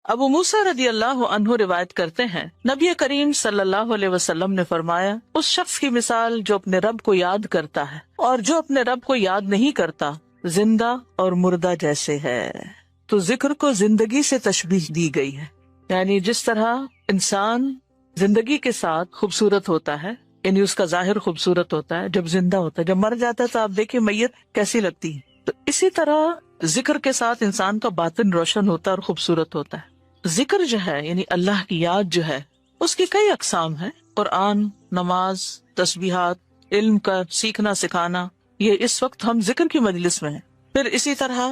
ابو موسیٰ رضی اللہ عنہ روایت کرتے ہیں، نبی کریم صلی اللہ علیہ وسلم نے فرمایا، اس شخص کی مثال جو اپنے رب کو یاد کرتا ہے اور جو اپنے رب کو یاد نہیں کرتا، زندہ اور مردہ جیسے ہے۔ تو ذکر کو زندگی سے تشبیہ دی گئی ہے، یعنی جس طرح انسان زندگی کے ساتھ خوبصورت ہوتا ہے، یعنی اس کا ظاہر خوبصورت ہوتا ہے جب زندہ ہوتا ہے، جب مر جاتا ہے تو آپ دیکھیں میت کیسی لگتی ہے، تو اسی طرح ذکر کے ساتھ انسان کا باطن روشن ہوتا ہے اور خوبصورت ہوتا ہے۔ ذکر جو ہے یعنی اللہ کی یاد جو ہے، اس کی کئی اقسام ہیں، قرآن، نماز، تسبیحات، علم کا سیکھنا سکھانا، یہ اس وقت ہم ذکر کی مجلس میں ہیں۔ پھر اسی طرح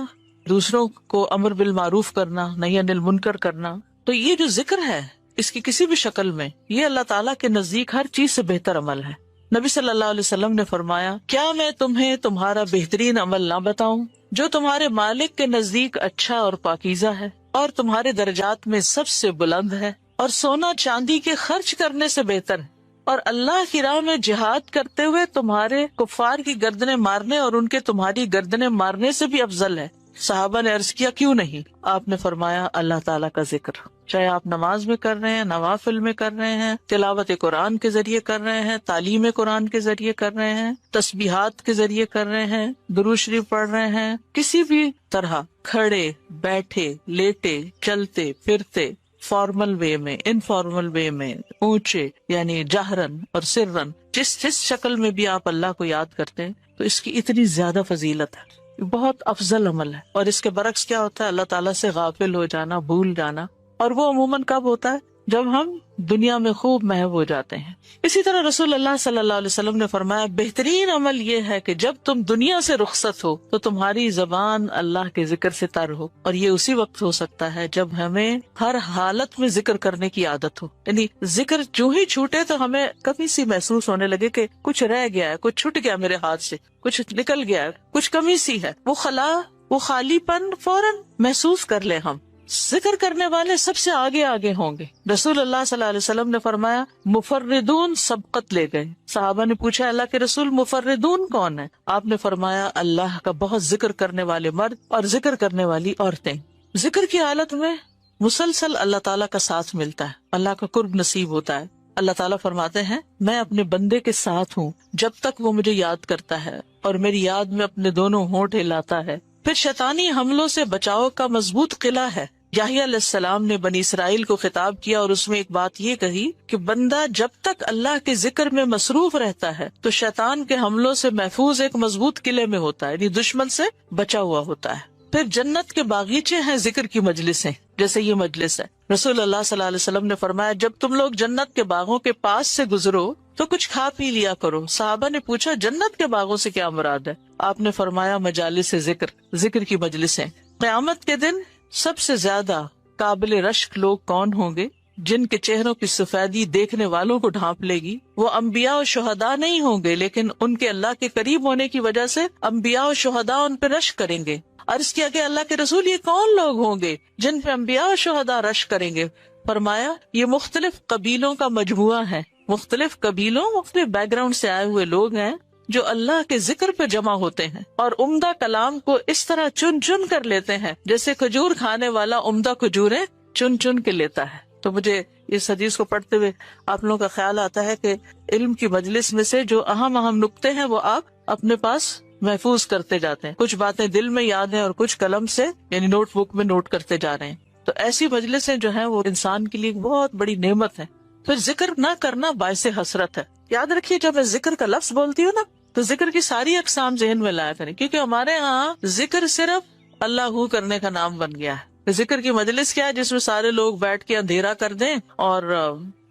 دوسروں کو امر بالمعروف کرنا، نہی عن المنکر کرنا، تو یہ جو ذکر ہے اس کی کسی بھی شکل میں، یہ اللہ تعالیٰ کے نزدیک ہر چیز سے بہتر عمل ہے۔ نبی صلی اللہ علیہ وسلم نے فرمایا، کیا میں تمہیں تمہارا بہترین عمل نہ بتاؤں جو تمہارے مالک کے نزدیک اچھا اور پاکیزہ ہے اور تمہارے درجات میں سب سے بلند ہے اور سونا چاندی کے خرچ کرنے سے بہتر ہے اور اللہ کی راہ میں جہاد کرتے ہوئے تمہارے کفار کی گردنیں مارنے اور ان کے تمہاری گردنیں مارنے سے بھی افضل ہے۔ صحابہ نے عرض کیا، کیوں نہیں؟ آپ نے فرمایا، اللہ تعالیٰ کا ذکر، چاہے آپ نماز میں کر رہے ہیں، نوافل میں کر رہے ہیں، تلاوت قرآن کے ذریعے کر رہے ہیں، تعلیم قرآن کے ذریعے کر رہے ہیں، تسبیحات کے ذریعے کر رہے ہیں، درود شریف پڑھ رہے ہیں، کسی بھی طرح کھڑے، بیٹھے، لیٹے، چلتے پھرتے، فارمل وے میں، انفارمل وے میں، اونچے یعنی جہرن اور سرن، جس شکل میں بھی آپ اللہ کو یاد کرتے ہیں، تو اس کی اتنی زیادہ فضیلت ہے، بہت افضل عمل ہے۔ اور اس کے برعکس کیا ہوتا ہے؟ اللہ تعالیٰ سے غافل ہو جانا، بھول جانا، اور وہ عموماً کب ہوتا ہے؟ جب ہم دنیا میں خوب محو ہو جاتے ہیں۔ اسی طرح رسول اللہ صلی اللہ علیہ وسلم نے فرمایا، بہترین عمل یہ ہے کہ جب تم دنیا سے رخصت ہو تو تمہاری زبان اللہ کے ذکر سے تر ہو، اور یہ اسی وقت ہو سکتا ہے جب ہمیں ہر حالت میں ذکر کرنے کی عادت ہو، یعنی ذکر جو ہی چھوٹے تو ہمیں کمی سی محسوس ہونے لگے کہ کچھ رہ گیا ہے، کچھ چھٹ گیا میرے ہاتھ سے، کچھ نکل گیا ہے، کچھ کمی سی ہے، وہ خلا، وہ خالی پن فوراً محسوس کر لیں ہم۔ ذکر کرنے والے سب سے آگے آگے ہوں گے۔ رسول اللہ صلی اللہ علیہ وسلم نے فرمایا، مفردون سبقت لے گئے۔ صحابہ نے پوچھا، اللہ کے رسول مفردون کون ہے؟ آپ نے فرمایا، اللہ کا بہت ذکر کرنے والے مرد اور ذکر کرنے والی عورتیں۔ ذکر کی حالت میں مسلسل اللہ تعالیٰ کا ساتھ ملتا ہے، اللہ کا قرب نصیب ہوتا ہے۔ اللہ تعالیٰ فرماتے ہیں، میں اپنے بندے کے ساتھ ہوں جب تک وہ مجھے یاد کرتا ہے اور میری یاد میں اپنے دونوں ہونٹ ہلاتا ہے۔ پھر شیطانی حملوں سے بچاؤ کا مضبوط قلعہ ہے۔ یحییٰ علیہ السلام نے بنی اسرائیل کو خطاب کیا اور اس میں ایک بات یہ کہی کہ بندہ جب تک اللہ کے ذکر میں مصروف رہتا ہے تو شیطان کے حملوں سے محفوظ ایک مضبوط قلعے میں ہوتا ہے، یعنی دشمن سے بچا ہوا ہوتا ہے۔ پھر جنت کے باغیچے ہیں ذکر کی مجلسیں، جیسے یہ مجلس ہے۔ رسول اللہ صلی اللہ علیہ وسلم نے فرمایا، جب تم لوگ جنت کے باغوں کے پاس سے گزرو تو کچھ کھا پی لیا کرو۔ صحابہ نے پوچھا، جنت کے باغوں سے کیا مراد ہے؟ آپ نے فرمایا، مجالس ذکر، ذکر کی مجلسیں۔ قیامت کے دن سب سے زیادہ قابل رشک لوگ کون ہوں گے؟ جن کے چہروں کی سفیدی دیکھنے والوں کو ڈھانپ لے گی۔ وہ انبیاء و شہداء نہیں ہوں گے، لیکن ان کے اللہ کے قریب ہونے کی وجہ سے انبیاء و شہداء ان پہ رشک کریں گے۔ عرض کیا کہ اللہ کے رسول، یہ کون لوگ ہوں گے جن پہ انبیاء و شہداء رشک کریں گے؟ فرمایا، یہ مختلف قبیلوں کا مجموعہ ہے، مختلف قبیلوں، مختلف بیک گراؤنڈ سے آئے ہوئے لوگ ہیں جو اللہ کے ذکر پہ جمع ہوتے ہیں اور عمدہ کلام کو اس طرح چن چن کر لیتے ہیں جیسے کھجور کھانے والا عمدہ کھجوریں چن چن کے لیتا ہے۔ تو مجھے اس حدیث کو پڑھتے ہوئے آپ لوگوں کا خیال آتا ہے کہ علم کی مجلس میں سے جو اہم اہم نقطے ہیں وہ آپ اپنے پاس محفوظ کرتے جاتے ہیں، کچھ باتیں دل میں یاد ہیں اور کچھ قلم سے یعنی نوٹ بک میں نوٹ کرتے جا رہے ہیں۔ تو ایسی مجلسیں جو ہیں وہ انسان کے لیے بہت بڑی نعمت ہے۔ پھر ذکر نہ کرنا باعث حسرت ہے۔ یاد رکھیے، جب میں ذکر کا لفظ بولتی ہوں نا تو ذکر کی ساری اقسام ذہن میں لایا کریں، کیونکہ ہمارے ہاں ذکر صرف اللہ کرنے کا نام بن گیا ہے۔ ذکر کی مجلس کیا ہے؟ جس میں سارے لوگ بیٹھ کے اندھیرا کر دیں اور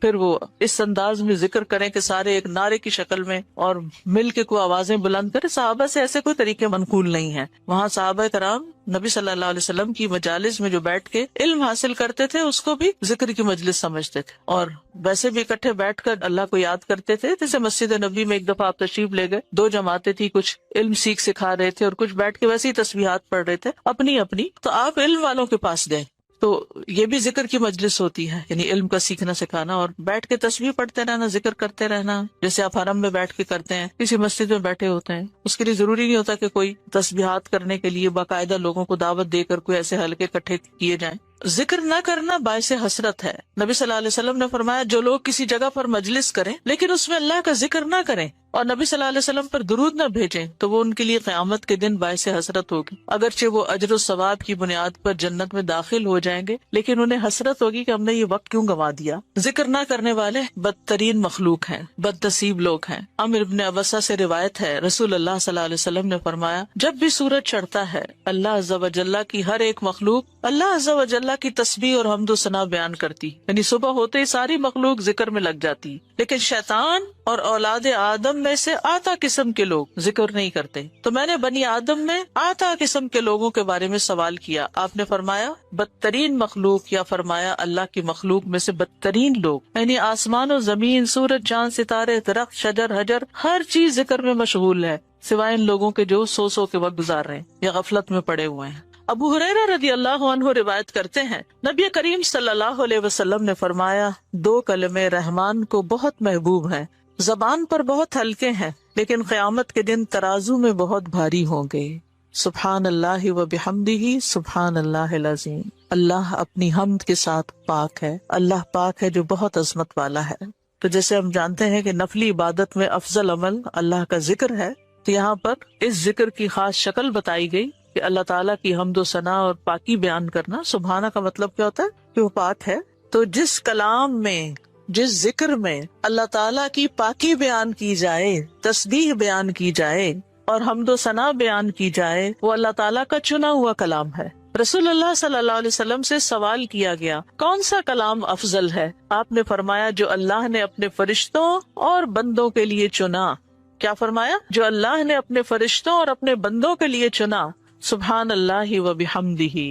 پھر وہ اس انداز میں ذکر کریں کہ سارے ایک نعرے کی شکل میں اور مل کے کوئی آوازیں بلند کریں۔ صحابہ سے ایسے کوئی طریقے منقول نہیں ہیں۔ وہاں صحابہ کرام نبی صلی اللہ علیہ وسلم کی مجالس میں جو بیٹھ کے علم حاصل کرتے تھے اس کو بھی ذکر کی مجلس سمجھتے تھے، اور ویسے بھی اکٹھے بیٹھ کر اللہ کو یاد کرتے تھے۔ جیسے مسجد نبی میں ایک دفعہ آپ تشریف لے گئے، 2 جماعتیں تھی، کچھ علم سکھا رہے تھے اور کچھ بیٹھ کے ویسے ہی تسبیحات پڑھ رہے تھے اپنی اپنی، تو آپ علم والوں کے پاس گئے، تو یہ بھی ذکر کی مجلس ہوتی ہے، یعنی علم کا سیکھنا سکھانا اور بیٹھ کے تسبیح پڑھتے رہنا، ذکر کرتے رہنا، جیسے آپ حرم میں بیٹھ کے کرتے ہیں، کسی مسجد میں بیٹھے ہوتے ہیں۔ اس کے لیے ضروری نہیں ہوتا کہ کوئی تسبیحات کرنے کے لیے باقاعدہ لوگوں کو دعوت دے کر کوئی ایسے حلقے اکٹھے کیے جائیں۔ ذکر نہ کرنا باعث حسرت ہے. نبی صلی اللہ علیہ وسلم نے فرمایا جو لوگ کسی جگہ پر مجلس کریں لیکن اس میں اللہ کا ذکر نہ کریں اور نبی صلی اللہ علیہ وسلم پر درود نہ بھیجیں تو وہ ان کے لیے قیامت کے دن باعث حسرت ہوگی. اگرچہ وہ اجر و ثواب کی بنیاد پر جنت میں داخل ہو جائیں گے لیکن انہیں حسرت ہوگی کہ ہم نے یہ وقت کیوں گنوا دیا. ذکر نہ کرنے والے بدترین مخلوق ہیں، بد نصیب لوگ ہیں. عمرو بن ابسہ سے روایت ہے، رسول اللہ صلی اللہ علیہ وسلم نے فرمایا جب بھی سورج چڑھتا ہے اللہ عز و جل کی ہر ایک مخلوق اللہ عز و جل کی تسبیح اور حمد و ثنا بیان کرتی، یعنی صبح ہوتے ہی ساری مخلوق ذکر میں لگ جاتی. لیکن شیطان اور اولاد آدم میں سے آتا قسم کے لوگ ذکر نہیں کرتے. تو میں نے بنی آدم میں آتا قسم کے لوگوں کے بارے میں سوال کیا. آپ نے فرمایا بدترین مخلوق، یا فرمایا اللہ کی مخلوق میں سے بدترین لوگ، یعنی آسمان و زمین، سورج چاند ستارے درخت شجر حجر ہر چیز ذکر میں مشغول ہے سوائے ان لوگوں کے جو سو کے وقت گزار رہے ہیں یا غفلت میں پڑے ہوئے ہیں. ابو ہریرہ رضی اللہ عنہ روایت کرتے ہیں نبی کریم صلی اللہ علیہ وسلم نے فرمایا دو کلمے رحمان کو بہت محبوب ہیں، زبان پر بہت ہلکے ہیں لیکن قیامت کے دن ترازو میں بہت بھاری ہوں گے. سبحان اللہ و بحمدہ سبحان اللہ العظیم. اللہ اپنی حمد کے ساتھ پاک ہے، اللہ پاک ہے جو بہت عظمت والا ہے. تو جیسے ہم جانتے ہیں کہ نفلی عبادت میں افضل عمل اللہ کا ذکر ہے، تو یہاں پر اس ذکر کی خاص شکل بتائی گئی کہ اللہ تعالیٰ کی حمد و ثنا اور پاکی بیان کرنا. سبحانہ کا مطلب کیا ہوتا ہے کہ وہ پاک ہے. تو جس کلام میں، جس ذکر میں اللہ تعالیٰ کی پاکی بیان کی جائے، تسبیح بیان کی جائے اور حمد و ثنا بیان کی جائے، وہ اللہ تعالیٰ کا چنا ہوا کلام ہے. رسول اللہ صلی اللہ علیہ وسلم سے سوال کیا گیا کون سا کلام افضل ہے؟ آپ نے فرمایا جو اللہ نے اپنے فرشتوں اور بندوں کے لیے چنا. کیا فرمایا؟ جو اللہ نے اپنے فرشتوں اور اپنے بندوں کے لیے چنا. سبحان اللہ و بحمدہ.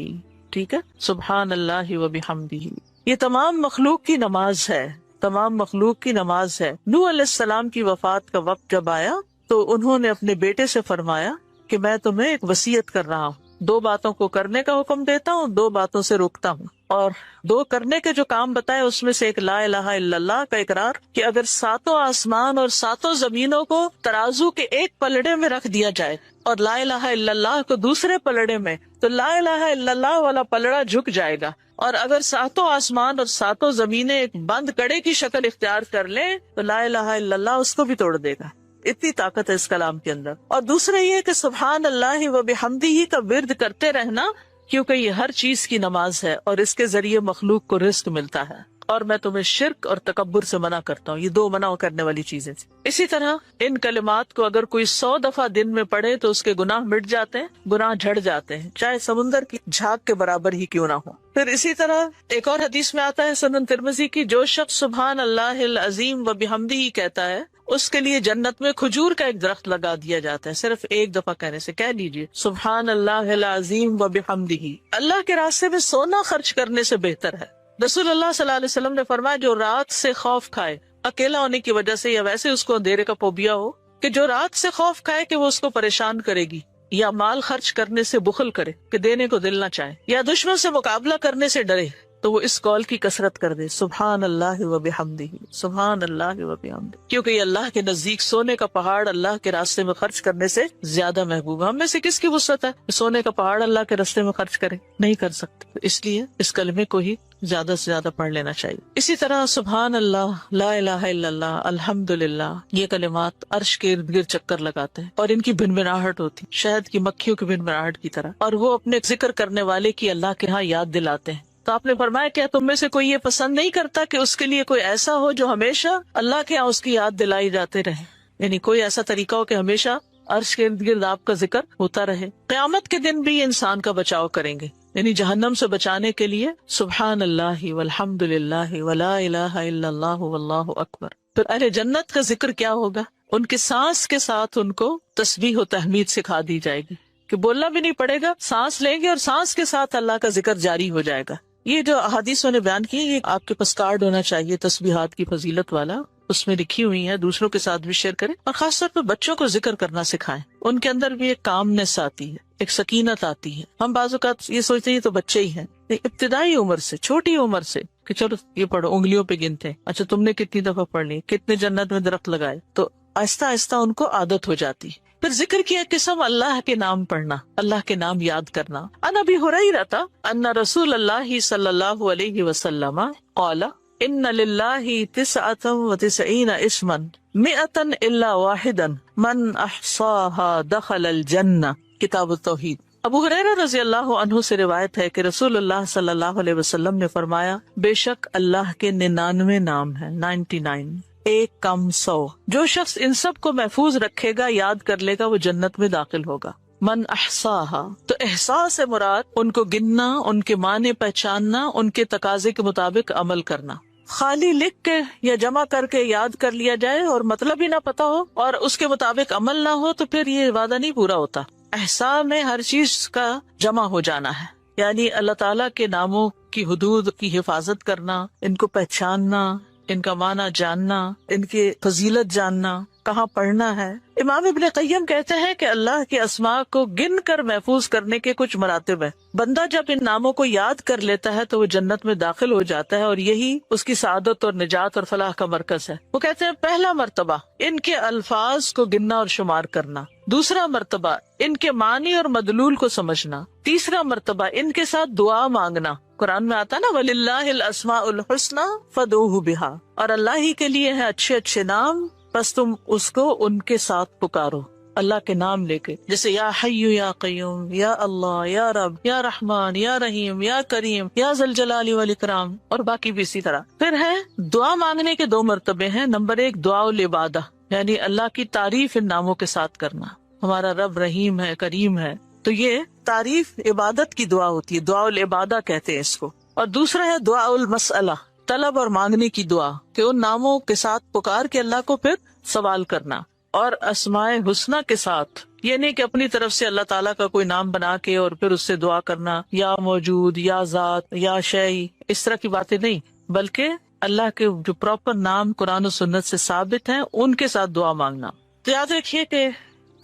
ٹھیک ہے، سبحان اللہ و بحمدہ. یہ تمام مخلوق کی نماز ہے، تمام مخلوق کی نماز ہے. نوح علیہ السلام کی وفات کا وقت جب آیا تو انہوں نے اپنے بیٹے سے فرمایا کہ میں تمہیں ایک وصیت کر رہا ہوں، دو باتوں کو کرنے کا حکم دیتا ہوں، دو باتوں سے روکتا ہوں. اور دو کرنے کے جو کام بتائے اس میں سے ایک لا الہ الا اللہ کا اقرار، کہ اگر ساتوں آسمان اور ساتوں زمینوں کو ترازو کے ایک پلڑے میں رکھ دیا جائے اور لا الہ الا اللہ کو دوسرے پلڑے میں، تو لا الہ الا اللہ والا پلڑا جھک جائے گا. اور اگر ساتوں آسمان اور ساتوں زمینیں ایک بند کڑے کی شکل اختیار کر لیں تو لا الہ الا اللہ اس کو بھی توڑ دے گا. اتنی طاقت ہے اس کلام کے اندر. اور دوسرا یہ کہ سبحان اللہ و بحمدہ کا ورد کرتے رہنا، کیونکہ یہ ہر چیز کی نماز ہے اور اس کے ذریعے مخلوق کو رزق ملتا ہے. اور میں تمہیں شرک اور تکبر سے منع کرتا ہوں. یہ دو منع کرنے والی چیزیں. اسی طرح ان کلمات کو اگر کوئی 100 دفعہ دن میں پڑھے تو اس کے گناہ مٹ جاتے ہیں، گناہ جھڑ جاتے ہیں، چاہے سمندر کی جھاگ کے برابر ہی کیوں نہ ہو. پھر اسی طرح ایک اور حدیث میں آتا ہے سنن ترمذی کی، جو شخص سبحان اللہ العظیم و بحمدہ کہتا ہے اس کے لیے جنت میں کھجور کا ایک درخت لگا دیا جاتا ہے. صرف ایک دفعہ کہنے سے. کہہ لیجیے سبحان اللہ العظیم و بحمدہ. اللہ کے راستے میں سونا خرچ کرنے سے بہتر ہے. رسول اللہ صلی اللہ علیہ وسلم نے فرمایا جو رات سے خوف کھائے، اکیلا ہونے کی وجہ سے یا ویسے اس کو اندھیرے کا فوبیا ہو، کہ جو رات سے خوف کھائے کہ وہ اس کو پریشان کرے گی، یا مال خرچ کرنے سے بخل کرے کہ دینے کو دل نہ چاہے، یا دشمن سے مقابلہ کرنے سے ڈرے، تو وہ اس قول کی کثرت کر دے سبحان اللہ و بحمدہ، سبحان اللہ و بحمدہ. کیونکہ یہ اللہ کے نزدیک سونے کا پہاڑ اللہ کے راستے میں خرچ کرنے سے زیادہ محبوب ہے. ہم میں سے کس کی وسعت ہے سونے کا پہاڑ اللہ کے راستے میں خرچ کرے؟ نہیں کر سکتے. اس لیے اس کلمے کو ہی زیادہ سے زیادہ پڑھ لینا چاہیے. اسی طرح سبحان اللہ، لا الہ الا اللہ، الحمدللہ، یہ کلمات عرش کے ارد گرد چکر لگاتے ہیں اور ان کی بھنبھناہٹ ہوتی شہد کی مکھیوں کی بھنبھناہٹ کی طرح، اور وہ اپنے ذکر کرنے والے کی اللہ کے ہاں یاد دلاتے ہیں. تو آپ نے فرمایا کیا تم میں سے کوئی یہ پسند نہیں کرتا کہ اس کے لیے کوئی ایسا ہو جو ہمیشہ اللہ کے ہاں اس کی یاد دلائی جاتے رہے؟ یعنی کوئی ایسا طریقہ ہو کہ ہمیشہ عرش کے ارد گرد آپ کا ذکر ہوتا رہے. قیامت کے دن بھی انسان کا بچاؤ کریں گے، یعنی جہنم سے بچانے کے لیے سبحان اللہ والحمد للہ ولا الہ الا اللہ واللہ اکبر. پھر اہل جنت کا ذکر کیا ہوگا؟ ان کے سانس کے ساتھ ان کو تسبیح و تحمید سکھا دی جائے گی کہ بولنا بھی نہیں پڑے گا، سانس لیں گے اور سانس کے ساتھ اللہ کا ذکر جاری ہو جائے گا. یہ جو احادیث نے بیان کی، یہ آپ کے پاس کارڈ ہونا چاہیے تسبیحات کی فضیلت والا، اس میں لکھی ہوئی ہیں، دوسروں کے ساتھ بھی شیئر کریں. اور خاص طور پہ بچوں کو ذکر کرنا سکھائیں، ان کے اندر بھی ایک کامنس آتی ہے، ایک سکینت آتی ہے. ہم بعض اوقات یہ سوچتے ہیں یہ تو بچے ہی ہیں، ابتدائی عمر سے، چھوٹی عمر سے کہ چلو یہ پڑھو، انگلیوں پہ گنتے ہیں، اچھا تم نے کتنی دفعہ پڑھ لی، کتنے جنت میں درخت لگائے، تو آہستہ آہستہ ان کو عادت ہو جاتی ہے. پھر ذکر کیا قسم اللہ کے نام پڑھنا، اللہ کے نام یاد کرنا۔ عن ابی ہریرہ ان رسول اللہ صلی اللہ علیہ وسلم قال ان للہ 99 اسما 100 الا واحدا من احصاها دخل الجنہ۔ کتاب التوحید۔ ابو ہریرہ رضی اللہ عنہ سے روایت ہے کہ رسول اللہ صلی اللہ علیہ وسلم نے فرمایا، بے شک اللہ کے 99 نام ہیں، 99، ایک کم 100۔ جو شخص ان سب کو محفوظ رکھے گا، یاد کر لے گا، وہ جنت میں داخل ہوگا۔ من احصاہا، تو احصاء سے مراد ان کو گننا، ان کے معنی پہچاننا، ان کے تقاضے کے مطابق عمل کرنا۔ خالی لکھ کے یا جمع کر کے یاد کر لیا جائے اور مطلب ہی نہ پتا ہو اور اس کے مطابق عمل نہ ہو تو پھر یہ وعدہ نہیں پورا ہوتا۔ احصاء میں ہر چیز کا جمع ہو جانا ہے، یعنی اللہ تعالیٰ کے ناموں کی حدود کی حفاظت کرنا، ان کو پہچاننا، ان کا معنی جاننا، ان کی فضیلت جاننا، کہاں پڑھنا ہے۔ امام ابن قیم کہتے ہیں کہ اللہ کے اسماء کو گن کر محفوظ کرنے کے کچھ مراتب ہیں۔ بندہ جب ان ناموں کو یاد کر لیتا ہے تو وہ جنت میں داخل ہو جاتا ہے، اور یہی اس کی سعادت اور نجات اور فلاح کا مرکز ہے۔ وہ کہتے ہیں پہلا مرتبہ ان کے الفاظ کو گننا اور شمار کرنا، دوسرا مرتبہ ان کے معنی اور مدلول کو سمجھنا، تیسرا مرتبہ ان کے ساتھ دعا مانگنا۔ قرآن میں آتا نا وَلِلَّهِ الْأَسْمَاءُ الْحُسْنَى فَادْعُوهُ بِهَا، اور اللہ ہی کے لیے ہیں اچھے اچھے نام، بس تم اس کو ان کے ساتھ پکارو، اللہ کے نام لے کے، جیسے یا حی یا قیوم، یا اللہ، یا رب، یا رحمان، یا رحیم، یا کریم، یا ذی الجلال والاکرام، اور باقی بھی اسی طرح۔ پھر ہے دعا مانگنے کے 2 مرتبے ہیں۔ نمبر 1 دعا العبادہ، یعنی اللہ کی تعریف ان ناموں کے ساتھ کرنا، ہمارا رب رحیم ہے، کریم ہے، تو یہ تعریف عبادت کی دعا ہوتی ہے، دعا العبادہ کہتے ہیں اس کو۔ اور دوسرا ہے دعا المسئلہ، طلب اور مانگنے کی دعا، کہ ان ناموں کے ساتھ پکار کے اللہ کو پھر سوال کرنا۔ اور اسماء حسنہ کے ساتھ، یہ نہیں کہ اپنی طرف سے اللہ تعالیٰ کا کوئی نام بنا کے اور پھر اس سے دعا کرنا، یا موجود، یا ذات، یا شیء، اس طرح کی باتیں نہیں، بلکہ اللہ کے جو پراپر نام قرآن و سنت سے ثابت ہیں ان کے ساتھ دعا مانگنا۔ تو یاد رکھیے کہ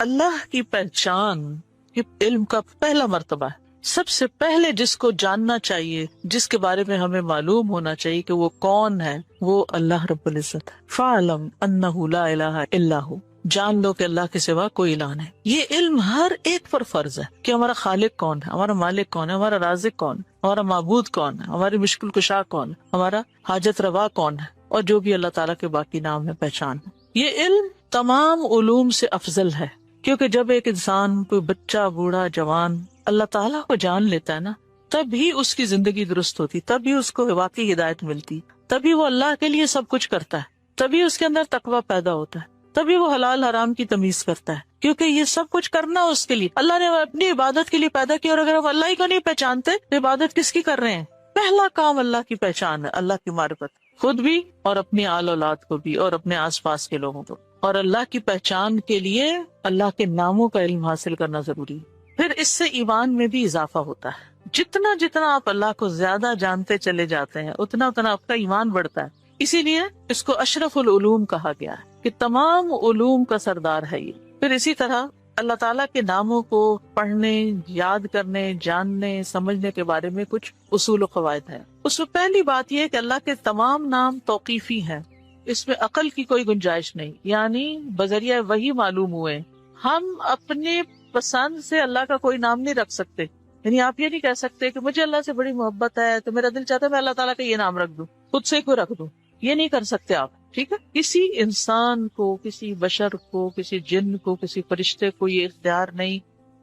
اللہ کی پہچان یہ علم کا پہلا مرتبہ ہے۔ سب سے پہلے جس کو جاننا چاہیے، جس کے بارے میں ہمیں معلوم ہونا چاہیے کہ وہ کون ہے، وہ اللہ رب العزت ہے۔ فَاعْلَمْ أَنَّهُ لَا إِلَهَ إِلَّا هُوَ، جان لو کہ اللہ کے سوا کوئی الہ نہیں۔ یہ علم ہر ایک پر فرض ہے کہ ہمارا خالق کون ہے، ہمارا مالک کون ہے، ہمارا رازق کون ہے، ہمارا معبود کون ہے، ہماری مشکل کشا کون ہے، ہمارا حاجت روا کون ہے، اور جو بھی اللہ تعالیٰ کے باقی نام ہے، پہچان ہے۔ یہ علم تمام علوم سے افضل ہے، کیونکہ جب ایک انسان، کوئی بچہ، بوڑھا، جوان اللہ تعالیٰ کو جان لیتا ہے نا، تب ہی اس کی زندگی درست ہوتی، تب ہی اس کو واقعی ہدایت ملتی، تبھی وہ اللہ کے لیے سب کچھ کرتا ہے، تبھی اس کے اندر تقویٰ پیدا ہوتا ہے، تبھی وہ حلال حرام کی تمیز کرتا ہے، کیونکہ یہ سب کچھ کرنا اس کے لیے اللہ نے اپنی عبادت کے لیے پیدا کیا۔ اور اگر ہم اللہ ہی کو نہیں پہچانتے تو عبادت کس کی کر رہے ہیں؟ پہلا کام اللہ کی پہچان ہے، اللہ کی معرفت، خود بھی اور اپنی آل اولاد کو بھی اور اپنے آس پاس کے لوگوں کو۔ اور اللہ کی پہچان کے لیے اللہ کے ناموں کا علم حاصل کرنا ضروری ہے۔ پھر اس سے ایمان میں بھی اضافہ ہوتا ہے، جتنا جتنا آپ اللہ کو زیادہ جانتے چلے جاتے ہیں اتنا اتنا آپ کا ایمان بڑھتا ہے۔ اسی لیے اس کو اشرف العلوم کہا گیا ہے کہ تمام علوم کا سردار ہے یہ۔ پھر اسی طرح اللہ تعالیٰ کے ناموں کو پڑھنے، یاد کرنے، جاننے، سمجھنے کے بارے میں کچھ اصول و قواعد ہیں۔ اس میں پہلی بات یہ ہے کہ اللہ کے تمام نام توقیفی ہیں، اس میں عقل کی کوئی گنجائش نہیں، یعنی بذریعہ وحی معلوم ہوئے۔ ہم اپنے پسند سے اللہ کا کوئی نام نہیں رکھ سکتے، یعنی آپ یہ نہیں کہہ سکتے کہ مجھے اللہ سے بڑی محبت ہے تو میرا دل چاہتا ہے میں اللہ تعالیٰ کا یہ نام رکھ دوں، خود سے کوئی رکھ دوں، یہ نہیں کر سکتے آپ، ٹھیک ہے؟ کسی انسان کو، کسی بشر کو، کسی جن کو، کسی فرشتے کو یہ اختیار نہیں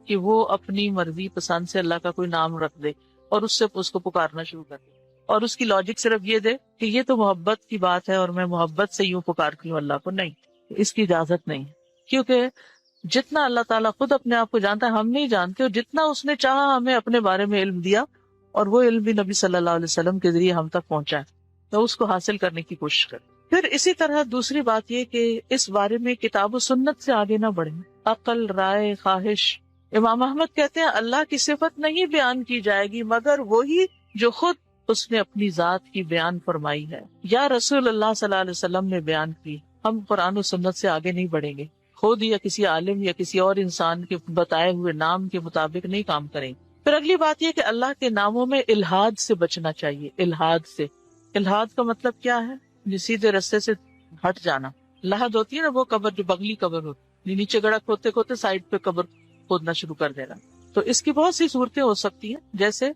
کہ وہ اپنی مرضی پسند سے اللہ کا کوئی نام رکھ دے اور اس سے اس کو پکارنا شروع کر دے، اور اس کی لاجک صرف یہ دے کہ یہ تو محبت کی بات ہے اور میں محبت سے یوں پکارتی ہوں اللہ کو۔ نہیں، اس کی اجازت نہیں، کیونکہ جتنا اللہ تعالیٰ خود اپنے آپ کو جانتا ہے ہم نہیں جانتے، اور جتنا اس نے چاہا ہمیں اپنے بارے میں علم دیا، اور وہ علم بھی نبی صلی اللہ علیہ وسلم کے ذریعے ہم تک پہنچا ہے، تو اس کو حاصل کرنے کی کوشش کریں۔ پھر اسی طرح دوسری بات یہ کہ اس بارے میں کتاب و سنت سے آگے نہ بڑھیں، عقل، رائے، خواہش۔ امام احمد کہتے ہیں اللہ کی صفت نہیں بیان کی جائے گی مگر وہی جو خود اس نے اپنی ذات کی بیان فرمائی ہے یا رسول اللہ صلی اللہ علیہ وسلم نے بیان کی۔ ہم قرآن و سنت سے آگے نہیں بڑھیں گے، خود یا کسی عالم یا کسی اور انسان کے بتائے ہوئے نام کے مطابق نہیں کام کریں۔ پھر اگلی بات یہ کہ اللہ کے ناموں میں الحاد سے بچنا چاہیے۔ الحاد سے، الحاد کا مطلب کیا ہے؟ سیدھے رستے سے ہٹ جانا۔ لحد ہوتی ہے نا وہ قبر جو بغلی قبر ہوتی، نیچے گڑھا کھودتے کھودتے سائڈ پہ قبر کھودنا شروع کر دینا. تو اس کی بہت سی صورتیں ہو سکتی ہیں، جیسے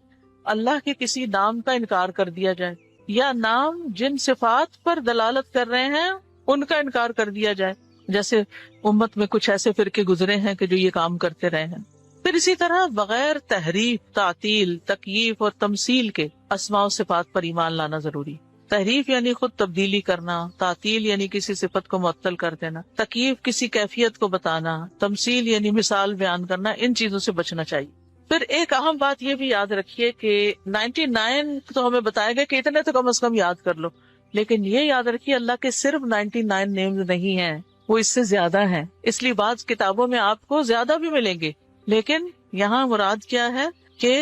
اللہ کے کسی نام کا انکار کر دیا جائے، یا نام جن صفات پر دلالت کر رہے ہیں ان کا انکار کر دیا جائے، جیسے امت میں کچھ ایسے فرقے گزرے ہیں کہ جو یہ کام کرتے رہے ہیں. پھر اسی طرح بغیر تحریف، تعطیل، تکییف اور تمثیل کے اسماء و صفات پر ایمان لانا ضروری. تحریف یعنی خود تبدیلی کرنا، تعطیل یعنی کسی صفت کو معطل کر دینا، تکییف کسی کیفیت کو بتانا، تمثیل یعنی مثال بیان کرنا، ان چیزوں سے بچنا چاہیے. پھر ایک اہم بات یہ بھی یاد رکھیے کہ 99 تو ہمیں بتایا گیا کہ اتنے تو کم از کم یاد کر لو، لیکن یہ یاد رکھیے اللہ کے صرف 99 نیمز نہیں ہیں، وہ اس سے زیادہ ہیں. اس لیے بعض کتابوں میں آپ کو زیادہ بھی ملیں گے، لیکن یہاں مراد کیا ہے کہ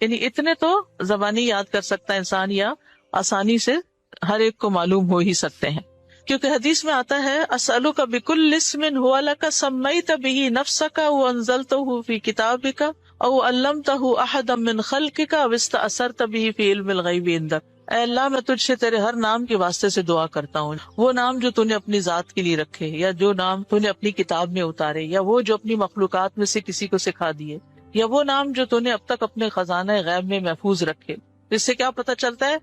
یعنی اتنے تو زبانی یاد کر سکتا ہے انسان، یا آسانی سے ہر ایک کو معلوم ہو ہی سکتے ہیں. کیونکہ حدیث میں آتا ہے اسألک بکل اسم هو لک سمیت به نفسک وانزلتہ فی کتابک او علمتہ احدا من خلقک او استأثرت به فی علم الغیب عندک. اے اللہ میں تجھ سے تیرے ہر نام کے واسطے سے دعا کرتا ہوں، وہ نام جو تو نے اپنی ذات کے لیے رکھے، یا جو نام تو نے اپنی کتاب میں اتارے، یا وہ جو اپنی مخلوقات میں سے کسی کو سکھا دیے، یا وہ نام جو تو نے اب تک اپنے خزانہ غیب میں محفوظ رکھے. اس سے کیا پتہ چلتا ہے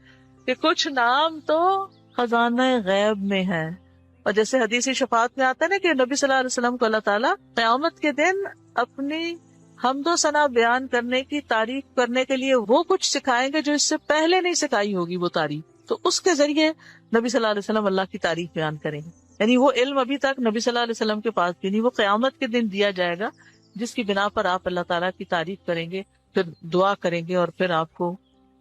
کہ کچھ نام تو خزانہ غیب میں ہے. اور جیسے حدیث شفاعت میں آتا ہے نا کہ نبی صلی اللہ علیہ وسلم کو اللہ تعالیٰ قیامت کے دن اپنی حمد و ثنا بیان کرنے کی تعریف کرنے کے لیے وہ کچھ سکھائیں گے جو اس سے پہلے نہیں سکھائی ہوگی وہ تعریف. تو اس کے ذریعے نبی صلی اللہ علیہ وسلم اللہ کی تعریف بیان کریں گے. یعنی وہ علم ابھی تک نبی صلی اللہ علیہ وسلم کے پاس بھی نہیں، وہ قیامت کے دن دیا جائے گا، جس کی بنا پر آپ اللہ تعالیٰ کی تعریف کریں گے، پھر دعا کریں گے، اور پھر آپ کو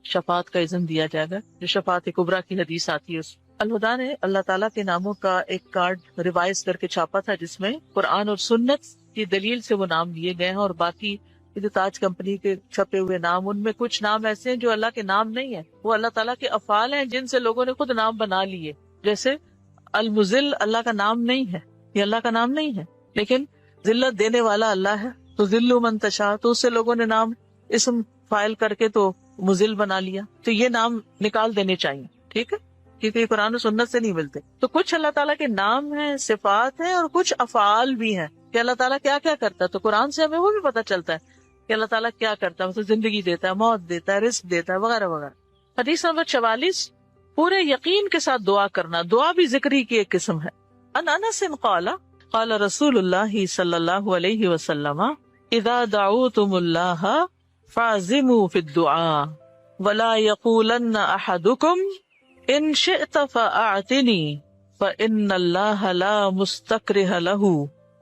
شفاعت کا اذن دیا جائے گا، جو شفاعت کبریٰ کی حدیث آتی ہے. الہدیٰ نے اللہ تعالیٰ کے ناموں کا ایک کارڈ ریوائز کر کے چھاپا تھا، جس میں قرآن اور سنت کی دلیل سے وہ نام دیے گئے ہیں، اور باقی جو تاج کمپنی کے چھپے ہوئے نام، ان میں کچھ نام ایسے ہیں جو اللہ کے نام نہیں ہیں، وہ اللہ تعالیٰ کے افعال ہیں جن سے لوگوں نے خود نام بنا لیے. جیسے المذل اللہ کا نام نہیں ہے، یہ اللہ کا نام نہیں ہے، لیکن ذلت دینے والا اللہ ہے، تو ذل من تشاء، تو اس سے لوگوں نے نام اسم فائل کر کے تو مذل بنا لیا. تو یہ نام نکال دینے چاہیے، ٹھیک ہے، کیونکہ یہ قرآن و سنت سے نہیں ملتے. تو کچھ اللہ تعالیٰ کے نام ہیں، صفات ہیں، اور کچھ افعال بھی ہیں کہ اللہ تعالیٰ کیا کیا کرتا ہے. تو قرآن سے ہمیں وہ بھی پتہ چلتا ہے کہ اللہ تعالیٰ کیا کرتا ہے، مطلب زندگی دیتا ہے، موت دیتا ہے، رزق دیتا ہے، وغیرہ وغیرہ. حدیث نمبر 44، پورے یقین کے ساتھ دعا کرنا. دعا بھی ذکری کی ایک قسم ہے. ان انس قال قال رسول اللہ صلی اللہ علیہ وسلم اذا دعوتم اللہ فعزموا فی الدعاء ولا یقولن احدکم ان شئت فاعتنی فان اللہ لا مستکرہ لہ.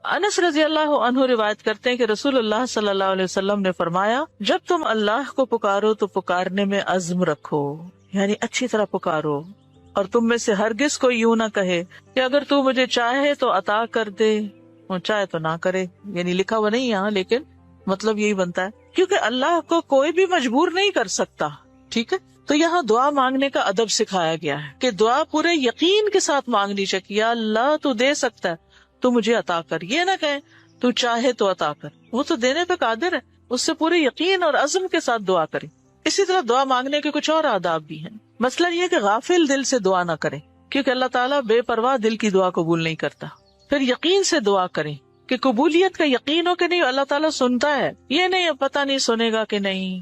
انس رضی اللہ عنہ روایت کرتے ہیں کہ رسول اللہ صلی اللہ علیہ وسلم نے فرمایا، جب تم اللہ کو پکارو تو پکارنے میں عزم رکھو، یعنی اچھی طرح پکارو، اور تم میں سے ہرگز کوئی یوں نہ کہے کہ اگر تو مجھے چاہے تو عطا کر دے اور چاہے تو نہ کرے. یعنی لکھا ہوا نہیں یہاں، لیکن مطلب یہی بنتا ہے، کیونکہ اللہ کو کوئی بھی مجبور نہیں کر سکتا. ٹھیک ہے، تو یہاں دعا مانگنے کا ادب سکھایا گیا ہے کہ دعا پورے یقین کے ساتھ مانگنی چاہیے. یا اللہ تو دے سکتا ہے تو مجھے عطا کر، یہ نہ کہیں تو چاہے تو عطا کر، وہ تو دینے پہ قادر ہے. اس سے پورے یقین اور عزم کے ساتھ دعا کریں. اسی طرح دعا مانگنے کے کچھ اور آداب بھی ہیں. مسئلہ یہ کہ غافل دل سے دعا نہ کریں، کیونکہ اللہ تعالیٰ بے پرواہ دل کی دعا قبول نہیں کرتا. پھر یقین سے دعا کریں کہ قبولیت کا یقین ہو کہ نہیں اللہ تعالیٰ سنتا ہے، یہ نہیں پتہ نہیں سنے گا کہ نہیں،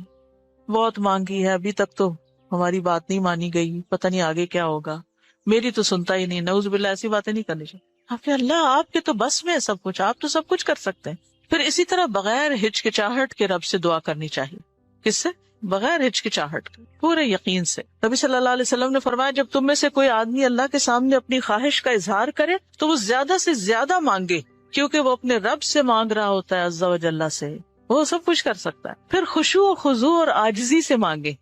بہت مانگی ہے ابھی تک تو ہماری بات نہیں مانی گئی، پتہ نہیں آگے کیا ہوگا، میری تو سنتا ہی نہیں. نعوذ باللہ، ایسی باتیں نہیں کرنی چاہیے. اللہ آپ کے تو بس میں ہے سب کچھ، آپ تو سب کچھ کر سکتے ہیں. پھر اسی طرح بغیر ہچکچاہٹ کے رب سے دعا کرنی چاہیے. کس سے؟ بغیر ہچکچاہٹ کے، پورے یقین سے. نبی صلی اللہ علیہ وسلم نے فرمایا، جب تم میں سے کوئی آدمی اللہ کے سامنے اپنی خواہش کا اظہار کرے تو وہ زیادہ سے زیادہ مانگے، کیونکہ وہ اپنے رب سے مانگ رہا ہوتا ہے عز و جل سے، وہ سب کچھ کر سکتا ہے. پھر خشوع و خضوع اور عاجزی سے مانگے،